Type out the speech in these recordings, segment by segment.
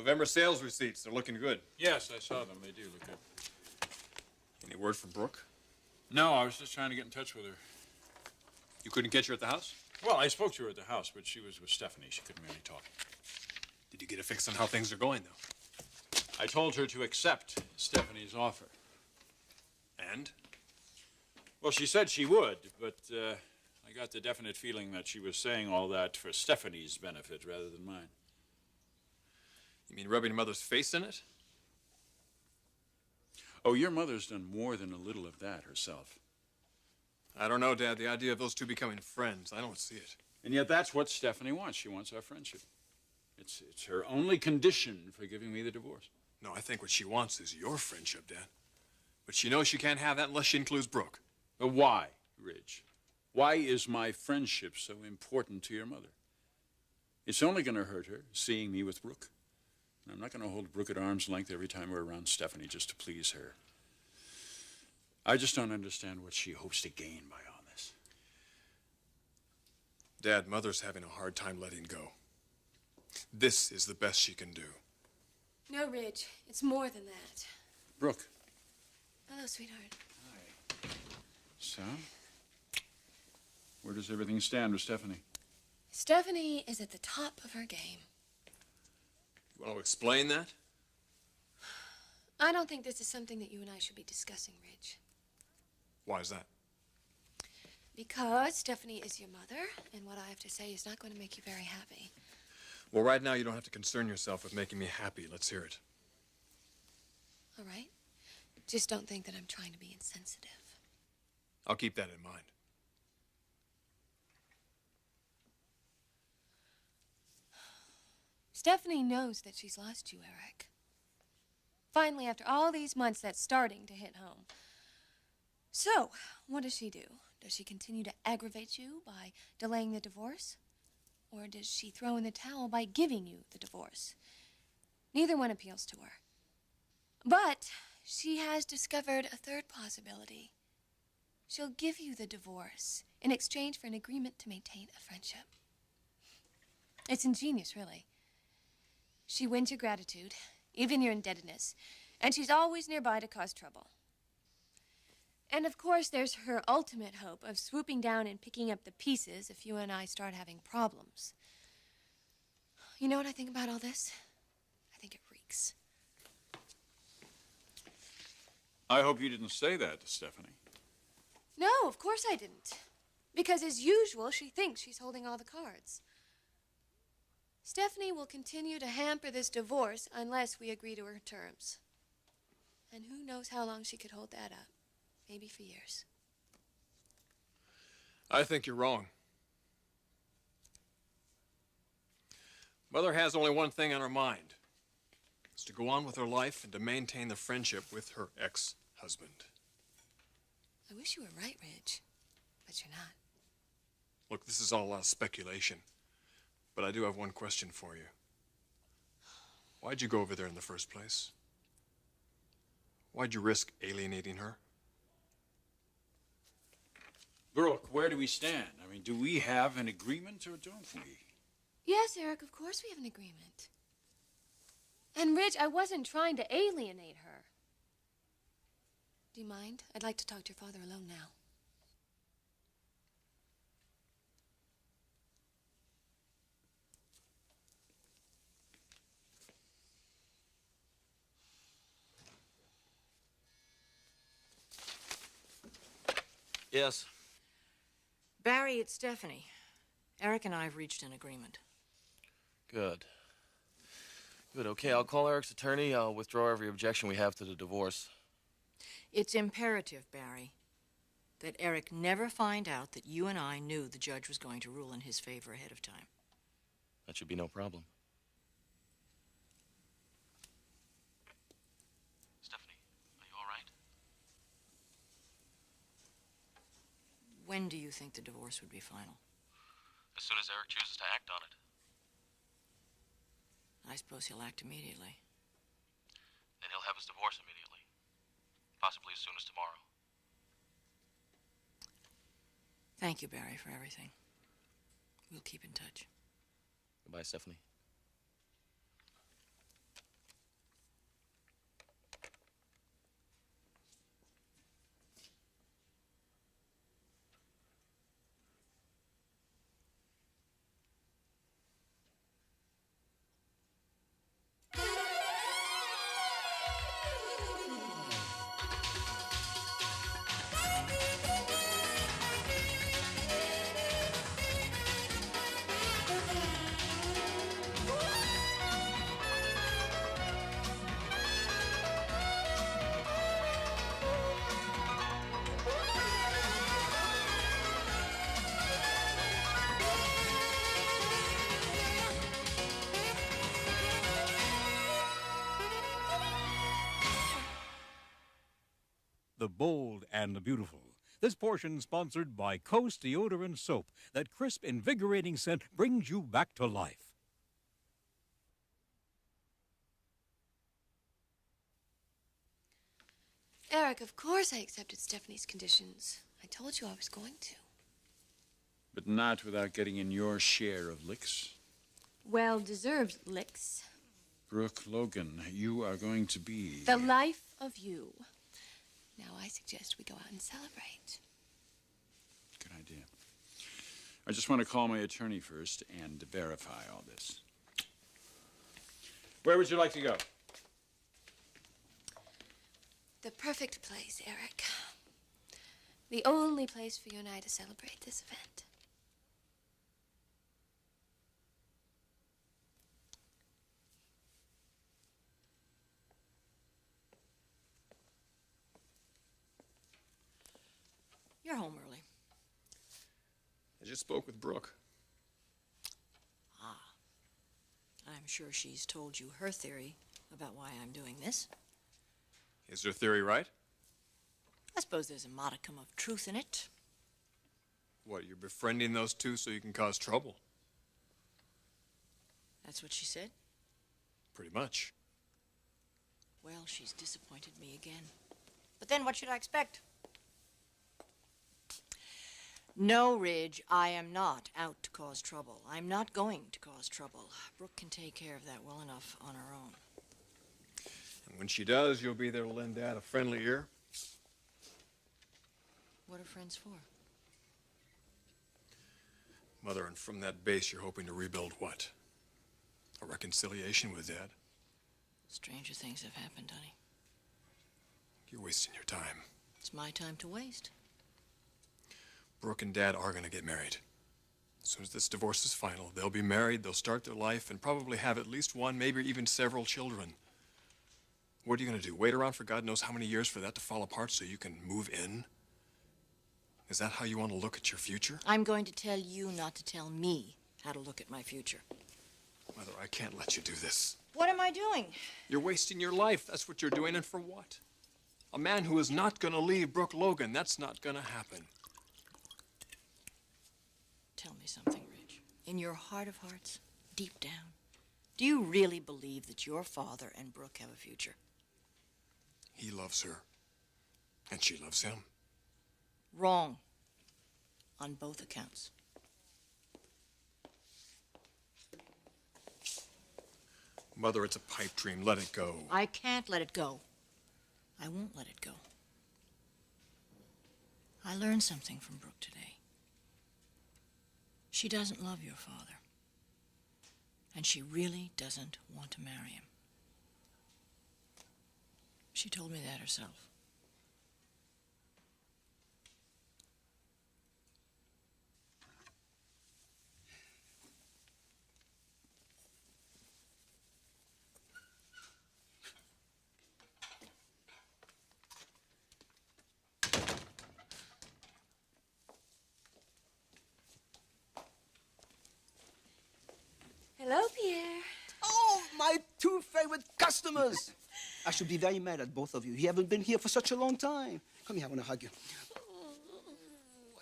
November sales receipts, they're looking good. Yes, I saw them. They do look good. Any word from Brooke? No, I was just trying to get in touch with her. You couldn't catch her at the house? Well, I spoke to her at the house, but she was with Stephanie. She couldn't really talk. Did you get a fix on how things are going, though? I told her to accept Stephanie's offer. And? Well, she said she would, but I got the definite feeling that she was saying all that for Stephanie's benefit rather than mine. You mean rubbing Mother's face in it? Oh, your mother's done more than a little of that herself. I don't know, Dad. The idea of those two becoming friends, I don't see it. And yet that's what Stephanie wants. She wants our friendship. It's her only condition for giving me the divorce. No, I think what she wants is your friendship, Dad. But she knows she can't have that unless she includes Brooke. But why, Ridge? Why is my friendship so important to your mother? It's only going to hurt her seeing me with Brooke. I'm not going to hold Brooke at arm's length every time we're around Stephanie just to please her. I just don't understand what she hopes to gain by all this. Dad, Mother's having a hard time letting go. This is the best she can do. No, Ridge. It's more than that. Brooke. Hello, sweetheart. Hi. So, where does everything stand with Stephanie? Stephanie is at the top of her game. You want to explain that? I don't think this is something that you and I should be discussing, Ridge. Why is that? Because Stephanie is your mother, and what I have to say is not going to make you very happy. Well, right now, you don't have to concern yourself with making me happy. Let's hear it. All right? Just don't think that I'm trying to be insensitive. I'll keep that in mind. Stephanie knows that she's lost you, Eric. Finally, after all these months, that's starting to hit home. So, what does she do? Does she continue to aggravate you by delaying the divorce? Or does she throw in the towel by giving you the divorce? Neither one appeals to her. But she has discovered a third possibility. She'll give you the divorce in exchange for an agreement to maintain a friendship. It's ingenious, really. She wins your gratitude, even your indebtedness, and she's always nearby to cause trouble. And of course, there's her ultimate hope of swooping down and picking up the pieces if you and I start having problems. You know what I think about all this? I think it reeks. I hope you didn't say that to Stephanie. No, of course I didn't. Because as usual, she thinks she's holding all the cards. Stephanie will continue to hamper this divorce unless we agree to her terms. And who knows how long she could hold that up. Maybe for years. I think you're wrong. Mother has only one thing on her mind. It's to go on with her life and to maintain the friendship with her ex-husband. I wish you were right, Ridge. But you're not. Look, this is all a lot of speculation. But I do have one question for you. Why'd you go over there in the first place? Why'd you risk alienating her? Brooke, where do we stand? I mean, do we have an agreement or don't we? Yes, Eric, of course we have an agreement. And Ridge, I wasn't trying to alienate her. Do you mind? I'd like to talk to your father alone now. Yes. Barry, it's Stephanie. Eric and I have reached an agreement. Good. Good, okay, I'll call Eric's attorney. I'll withdraw every objection we have to the divorce. It's imperative, Barry, that Eric never find out that you and I knew the judge was going to rule in his favor ahead of time. That should be no problem. Stephanie, are you all right? When do you think the divorce would be final? As soon as Eric chooses to act on it. I suppose he'll act immediately. Then he'll have his divorce immediately. Possibly as soon as tomorrow. Thank you, Barry, for everything. We'll keep in touch. Goodbye, Stephanie. the bold and the beautiful. This portion sponsored by Coast Deodorant Soap. That crisp, invigorating scent brings you back to life. Eric, of course I accepted Stephanie's conditions. I told you I was going to. But not without getting in your share of licks. Well-deserved licks. Brooke Logan, you are going to be... The life of you. Now I suggest we go out and celebrate. Good idea. I just want to call my attorney first and verify all this. Where would you like to go? The perfect place, Eric. The only place for you and I to celebrate this event. You're home early. I just spoke with Brooke. Ah. I'm sure she's told you her theory about why I'm doing this. Is her theory right? I suppose there's a modicum of truth in it. What, you're befriending those two so you can cause trouble? That's what she said? Pretty much. Well, she's disappointed me again. But then what should I expect? No, Ridge, I am not out to cause trouble. I'm not going to cause trouble. Brooke can take care of that well enough on her own. And when she does, you'll be there to lend Dad a friendly ear. What are friends for? Mother, and from that base, you're hoping to rebuild what? A reconciliation with Dad? Stranger things have happened, honey. You're wasting your time. It's my time to waste. Brooke and Dad are going to get married. As soon as this divorce is final, they'll be married, they'll start their life, and probably have at least one, maybe even several children. What are you going to do? Wait around for God knows how many years for that to fall apart so you can move in? Is that how you want to look at your future? I'm going to tell you not to tell me how to look at my future. Mother, I can't let you do this. What am I doing? You're wasting your life. That's what you're doing, and for what? A man who is not going to leave Brooke Logan. That's not going to happen. Tell me something, Ridge. In your heart of hearts, deep down, do you really believe that your father and Brooke have a future? He loves her, and she loves him. Wrong. On both accounts. Mother, it's a pipe dream. Let it go. I can't let it go. I won't let it go. I learned something from Brooke today. She doesn't love your father. And she really doesn't want to marry him. She told me that herself. Hello, Pierre. Oh, my two favorite customers. I should be very mad at both of you. You haven't been here for such a long time. Come here, I want to hug you. Oh,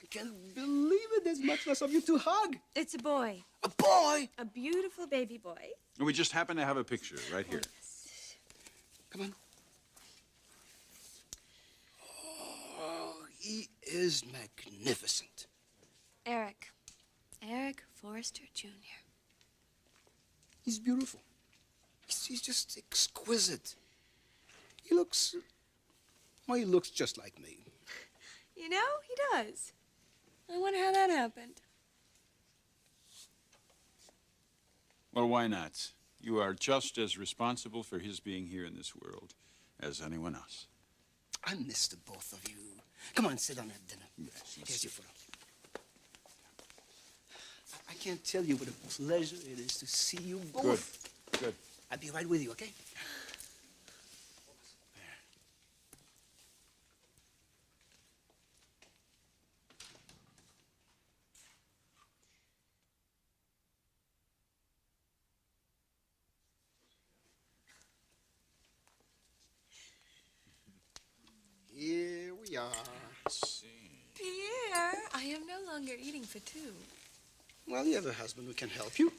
I can't believe it. There's much less of you to hug. It's a boy. A boy? A beautiful baby boy. We just happen to have a picture right here. Come on. Oh, he is magnificent. Eric. Eric Forrester Jr. He's beautiful. He's just exquisite. He looks... Well, he looks just like me. You know, he does. I wonder how that happened. Well, why not? You are just as responsible for his being here in this world as anyone else. I miss the both of you. Come on, sit down and have dinner. Yes, Here's your photo. I can't tell you what a pleasure it is to see you both. Good. I'll be right with you, okay? Here see. Pierre, I am no longer eating for two. Well, you have a husband who can help you.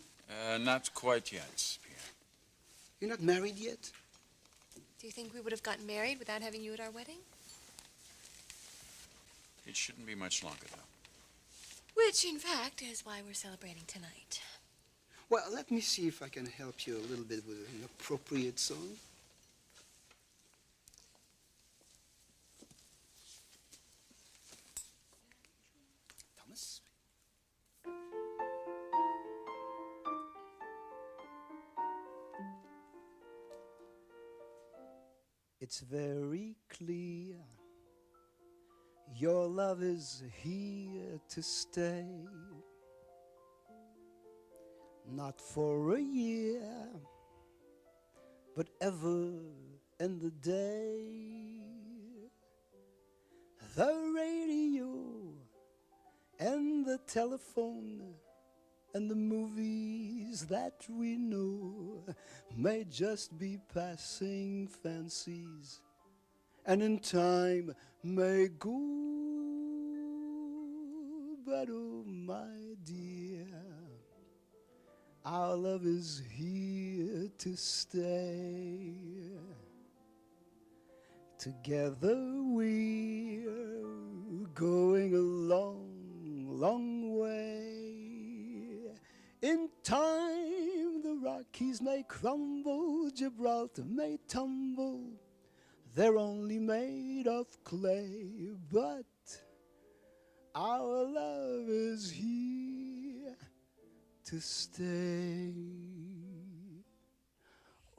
Not quite yet, Pierre. You're not married yet? Do you think we would have gotten married without having you at our wedding? It shouldn't be much longer, though. Which, in fact, is why we're celebrating tonight. Well, let me see if I can help you a little bit with an appropriate song. Thomas? It's very clear your love is here to stay. Not for a year, but ever and the day. The radio and the telephone and the movies that we know may just be passing fancies, and in time may go. But oh, my dear, our love is here to stay. Together we're going a long, long way. In time the Rockies may crumble, Gibraltar may tumble. They're only made of clay, but our love is here to stay.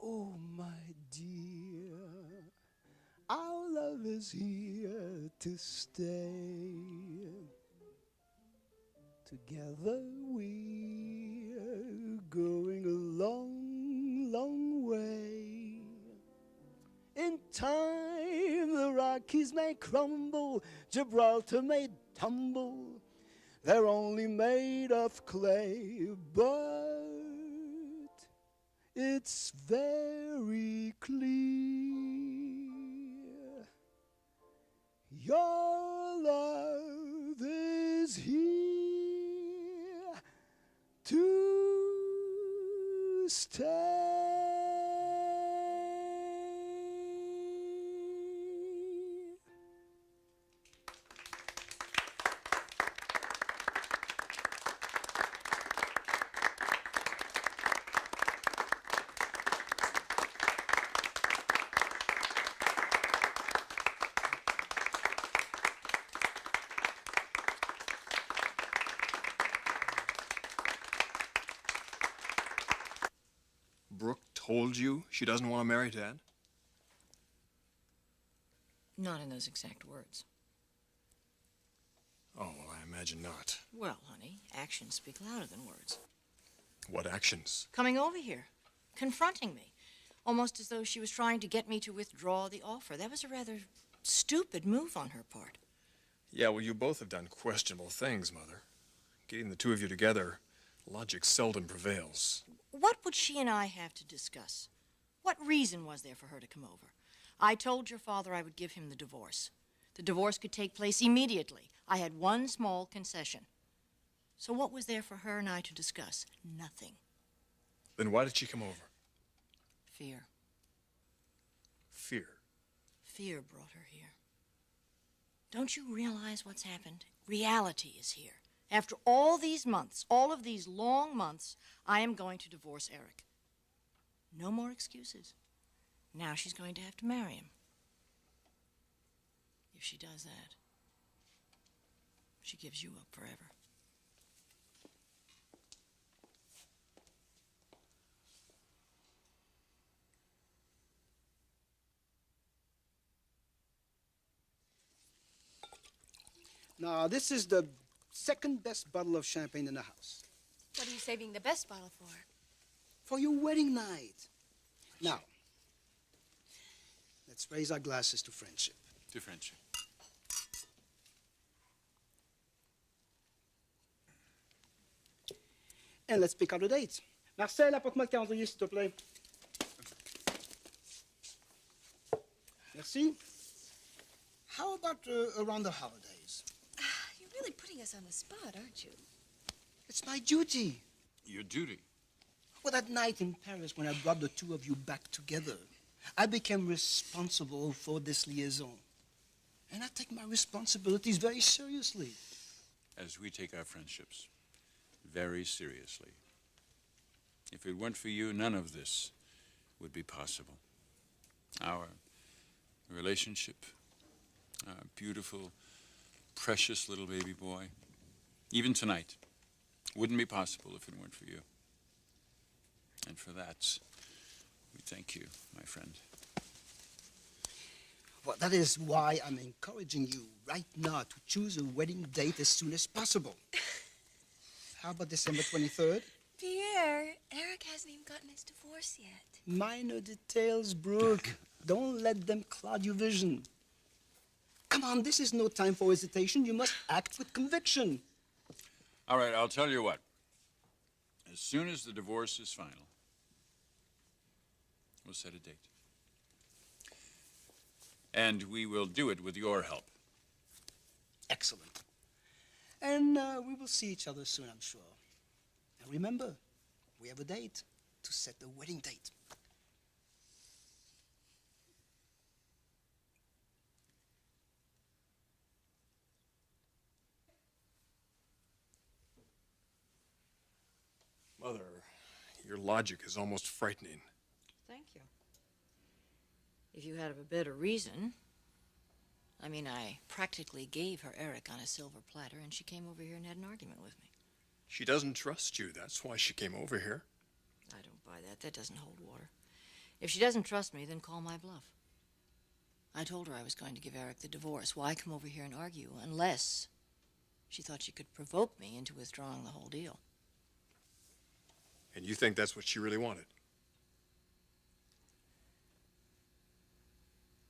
Oh, my dear, our love is here to stay. Together we're going a long, long way. In time the Rockies may crumble, Gibraltar may tumble. They're only made of clay, but it's very clear your love is here to stay. Brooke told you she doesn't want to marry Dad? Not in those exact words. Oh, well, I imagine not. Well, honey, actions speak louder than words. What actions? Coming over here, confronting me, almost as though she was trying to get me to withdraw the offer. That was a rather stupid move on her part. Yeah, well, you both have done questionable things, Mother. Getting the two of you together, logic seldom prevails. What would she and I have to discuss? What reason was there for her to come over? I told your father I would give him the divorce. The divorce could take place immediately. I had one small concession. So what was there for her and I to discuss? Nothing. Then why did she come over? Fear. Fear. Fear brought her here. Don't you realize what's happened? Reality is here. After all these months, all of these long months, I am going to divorce Eric. No more excuses. Now she's going to have to marry him. If she does that, she gives you up forever. Now, this is the second best bottle of champagne in the house. What are you saving the best bottle for? For your wedding night. Now, let's raise our glasses to friendship. To friendship. And let's pick out a date. Marcel, apporte-moi le calendrier, s'il te plaît. Merci. How about around the holidays? You're really putting us on the spot, aren't you? It's my duty. Your duty. Well, that night in Paris when I brought the two of you back together, I became responsible for this liaison. And I take my responsibilities very seriously. As we take our friendships very seriously. If it weren't for you, none of this would be possible. Our relationship, our beautiful, precious little baby boy, even tonight, wouldn't be possible if it weren't for you. And for that, we thank you, my friend. Well, that is why I'm encouraging you right now to choose a wedding date as soon as possible. How about December 23rd? Pierre, Eric hasn't even gotten his divorce yet. Minor details, Brooke. Don't let them cloud your vision. Come on, this is no time for hesitation. You must act with conviction. All right, I'll tell you what. As soon as the divorce is final, we'll set a date. And we will do it with your help. Excellent. And we will see each other soon, I'm sure. And remember, we have a date to set the wedding date. Mother, your logic is almost frightening. Thank you. If you had a better reason. I mean, I practically gave her Eric on a silver platter, and she came over here and had an argument with me. She doesn't trust you. That's why she came over here. I don't buy that. That doesn't hold water. If she doesn't trust me, then call my bluff. I told her I was going to give Eric the divorce. Why come over here and argue unless she thought she could provoke me into withdrawing the whole deal? And you think that's what she really wanted?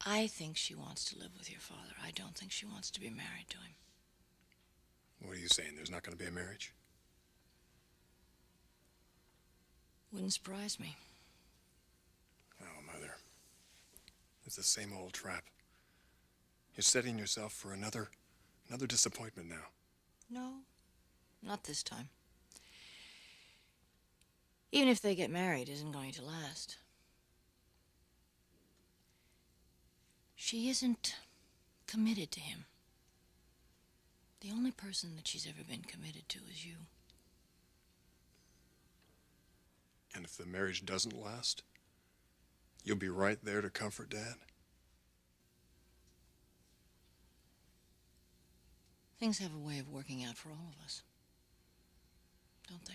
I think she wants to live with your father. I don't think she wants to be married to him. What are you saying? There's not going to be a marriage? Wouldn't surprise me. Oh, Mother. It's the same old trap. You're setting yourself for another disappointment now. No, not this time. Even if they get married, it isn't going to last. She isn't committed to him. The only person that she's ever been committed to is you. And if the marriage doesn't last, you'll be right there to comfort Dad? Things have a way of working out for all of us, don't they?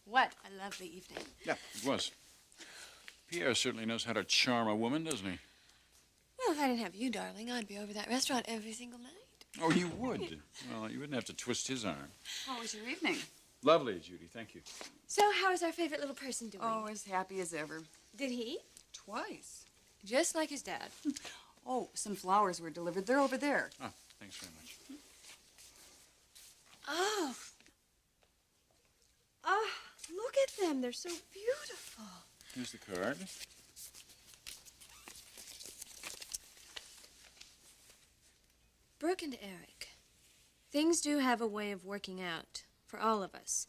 What a lovely evening. Yeah, it was. Pierre certainly knows how to charm a woman, doesn't he? Well, if I didn't have you, darling, I'd be over that restaurant every single night. Oh, you would? Well, you wouldn't have to twist his arm. How was your evening? Lovely, Judy. Thank you. So, how is our favorite little person doing? Oh, as happy as ever. Did he? Twice. Just like his dad. Oh, some flowers were delivered. They're over there. Oh, thanks very much. Oh. Oh, look at them. They're so beautiful. Here's the card. Brooke and Eric, things do have a way of working out for all of us.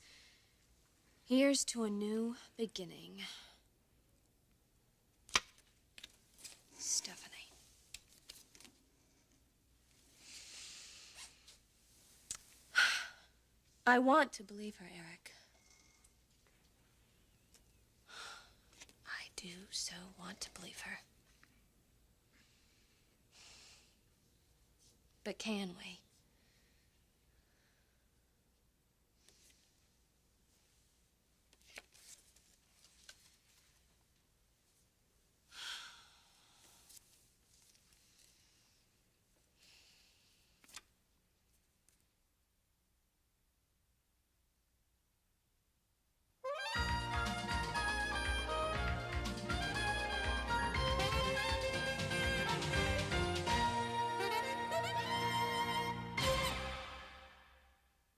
Here's to a new beginning. Stephanie. I want to believe her, Eric. I do so want to believe her. But can we?